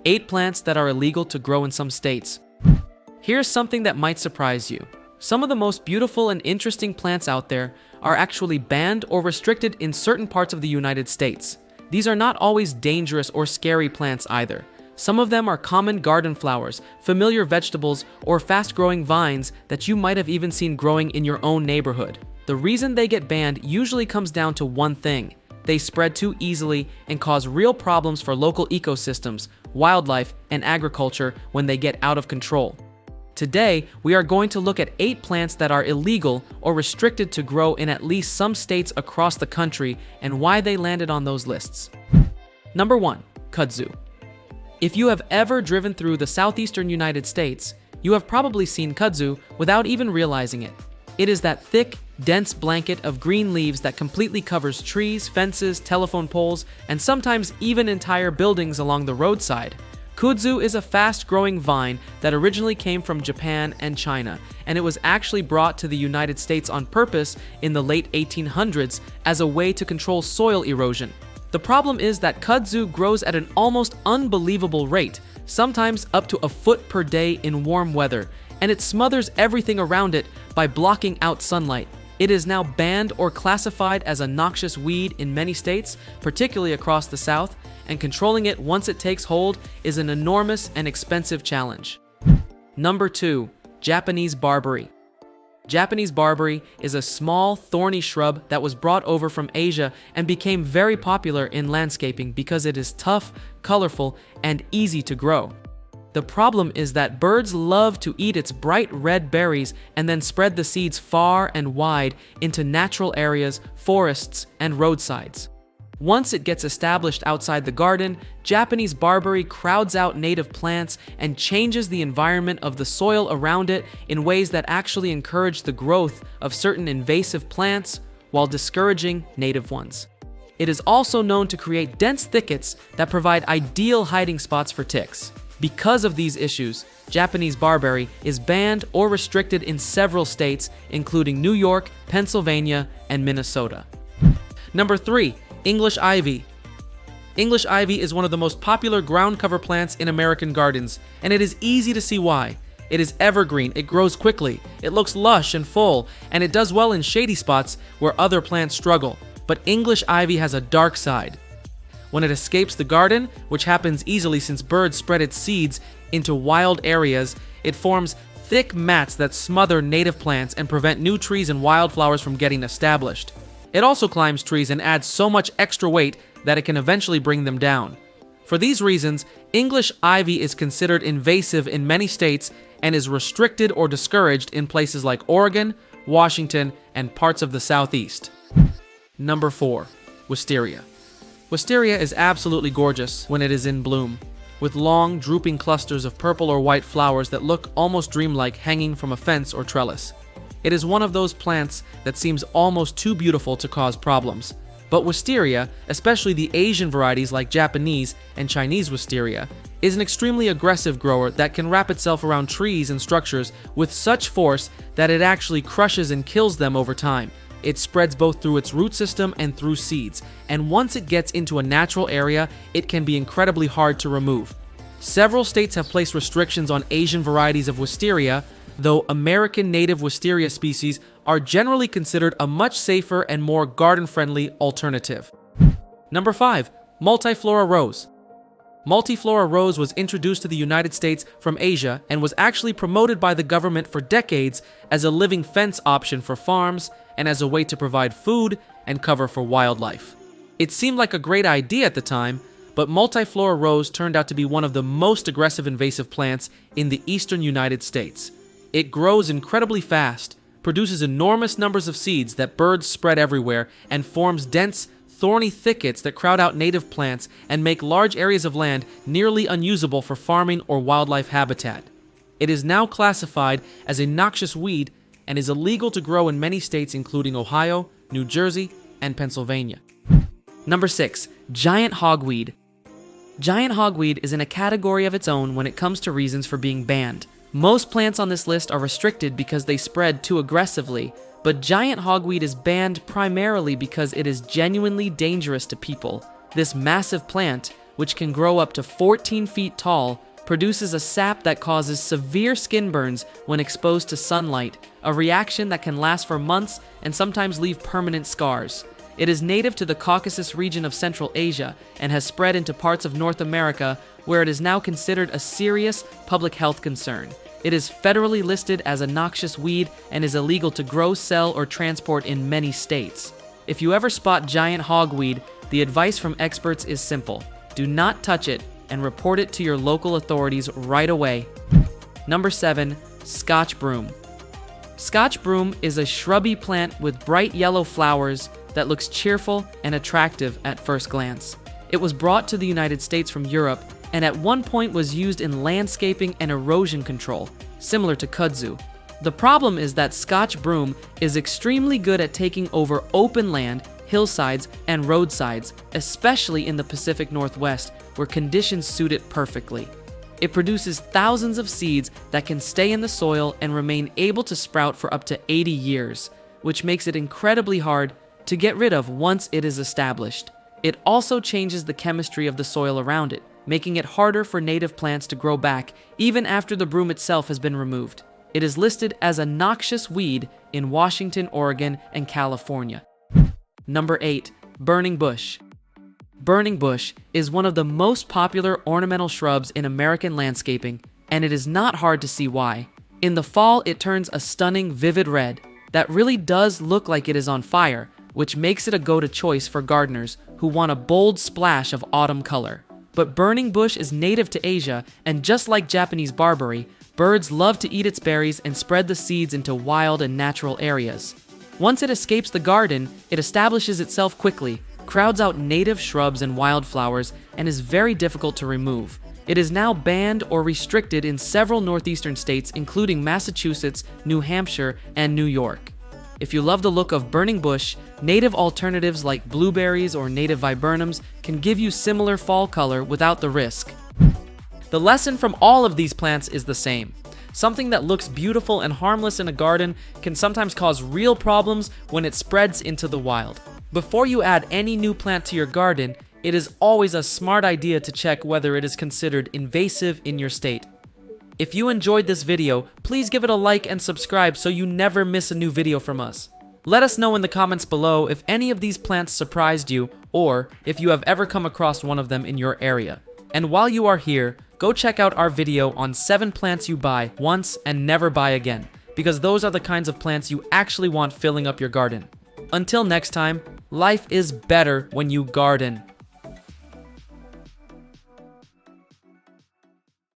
8 plants that are illegal to grow in some states. Here's something that might surprise you. Some of the most beautiful and interesting plants out there are actually banned or restricted in certain parts of the United States. These are not always dangerous or scary plants either. Some of them are common garden flowers, familiar vegetables, or fast-growing vines that you might have even seen growing in your own neighborhood. The reason they get banned usually comes down to one thing: they spread too easily and cause real problems for local ecosystems, wildlife, and agriculture when they get out of control. Today, we are going to look at 8 plants that are illegal or restricted to grow in at least some states across the country and why they landed on those lists. Number 1. Kudzu. If you have ever driven through the southeastern United States, you have probably seen kudzu without even realizing it. It is that thick, dense blanket of green leaves that completely covers trees, fences, telephone poles, and sometimes even entire buildings along the roadside. Kudzu is a fast-growing vine that originally came from Japan and China, and it was actually brought to the United States on purpose in the late 1800s as a way to control soil erosion. The problem is that kudzu grows at an almost unbelievable rate, sometimes up to a foot per day in warm weather, and it smothers everything around it by blocking out sunlight. It is now banned or classified as a noxious weed in many states, particularly across the South, and controlling it once it takes hold is an enormous and expensive challenge. Number 2. Japanese Barberry. Japanese Barberry is a small, thorny shrub that was brought over from Asia and became very popular in landscaping because it is tough, colorful, and easy to grow. The problem is that birds love to eat its bright red berries and then spread the seeds far and wide into natural areas, forests, and roadsides. Once it gets established outside the garden, Japanese barberry crowds out native plants and changes the environment of the soil around it in ways that actually encourage the growth of certain invasive plants while discouraging native ones. It is also known to create dense thickets that provide ideal hiding spots for ticks. Because of these issues, Japanese barberry is banned or restricted in several states, including New York, Pennsylvania, and Minnesota. Number 3. English ivy. English ivy is one of the most popular ground cover plants in American gardens, and it is easy to see why. It is evergreen, it grows quickly, it looks lush and full, and it does well in shady spots where other plants struggle. But English ivy has a dark side. When it escapes the garden, which happens easily since birds spread its seeds into wild areas, it forms thick mats that smother native plants and prevent new trees and wildflowers from getting established. It also climbs trees and adds so much extra weight that it can eventually bring them down. For these reasons, English ivy is considered invasive in many states and is restricted or discouraged in places like Oregon, Washington, and parts of the Southeast. Number 4. Wisteria. Wisteria is absolutely gorgeous when it is in bloom, with long, drooping clusters of purple or white flowers that look almost dreamlike hanging from a fence or trellis. It is one of those plants that seems almost too beautiful to cause problems. But wisteria, especially the Asian varieties like Japanese and Chinese wisteria, is an extremely aggressive grower that can wrap itself around trees and structures with such force that it actually crushes and kills them over time. It spreads both through its root system and through seeds, and once it gets into a natural area, it can be incredibly hard to remove. Several states have placed restrictions on Asian varieties of wisteria, though American native wisteria species are generally considered a much safer and more garden-friendly alternative. Number 5. Multiflora Rose. Multiflora Rose was introduced to the United States from Asia and was actually promoted by the government for decades as a living fence option for farms and as a way to provide food and cover for wildlife. It seemed like a great idea at the time, but Multiflora Rose turned out to be one of the most aggressive invasive plants in the eastern United States. It grows incredibly fast, produces enormous numbers of seeds that birds spread everywhere, and forms dense, thorny thickets that crowd out native plants and make large areas of land nearly unusable for farming or wildlife habitat. It is now classified as a noxious weed and is illegal to grow in many states including Ohio, New Jersey, and Pennsylvania. Number 6. Giant Hogweed. Giant hogweed is in a category of its own when it comes to reasons for being banned. Most plants on this list are restricted because they spread too aggressively, but giant hogweed is banned primarily because it is genuinely dangerous to people. This massive plant, which can grow up to 14 feet tall, produces a sap that causes severe skin burns when exposed to sunlight, a reaction that can last for months and sometimes leave permanent scars. It is native to the Caucasus region of Central Asia and has spread into parts of North America, where it is now considered a serious public health concern. It is federally listed as a noxious weed and is illegal to grow, sell, or transport in many states. If you ever spot giant hogweed, the advice from experts is simple: do not touch it and report it to your local authorities right away. Number 7. Scotch Broom. Scotch Broom is a shrubby plant with bright yellow flowers that looks cheerful and attractive at first glance. It was brought to the United States from Europe and at one point was used in landscaping and erosion control, similar to kudzu. The problem is that Scotch Broom is extremely good at taking over open land, hillsides, and roadsides, especially in the Pacific Northwest, where conditions suit it perfectly. It produces thousands of seeds that can stay in the soil and remain able to sprout for up to 80 years, which makes it incredibly hard to get rid of once it is established. It also changes the chemistry of the soil around it, making it harder for native plants to grow back even after the broom itself has been removed. It is listed as a noxious weed in Washington, Oregon, and California. Number 8. Burning Bush. Burning bush is one of the most popular ornamental shrubs in American landscaping, and it is not hard to see why. In the fall, it turns a stunning, vivid red that really does look like it is on fire, which makes it a go-to choice for gardeners who want a bold splash of autumn color. But burning bush is native to Asia, and just like Japanese barberry, birds love to eat its berries and spread the seeds into wild and natural areas. Once it escapes the garden, it establishes itself quickly, crowds out native shrubs and wildflowers, and is very difficult to remove. It is now banned or restricted in several northeastern states, including Massachusetts, New Hampshire, and New York. If you love the look of burning bush, native alternatives like blueberries or native viburnums can give you similar fall color without the risk. The lesson from all of these plants is the same. Something that looks beautiful and harmless in a garden can sometimes cause real problems when it spreads into the wild. Before you add any new plant to your garden, it is always a smart idea to check whether it is considered invasive in your state. If you enjoyed this video, please give it a like and subscribe so you never miss a new video from us. Let us know in the comments below if any of these plants surprised you, or if you have ever come across one of them in your area. And while you are here, go check out our video on 7 plants you buy once and never buy again, because those are the kinds of plants you actually want filling up your garden. Until next time, life is better when you garden.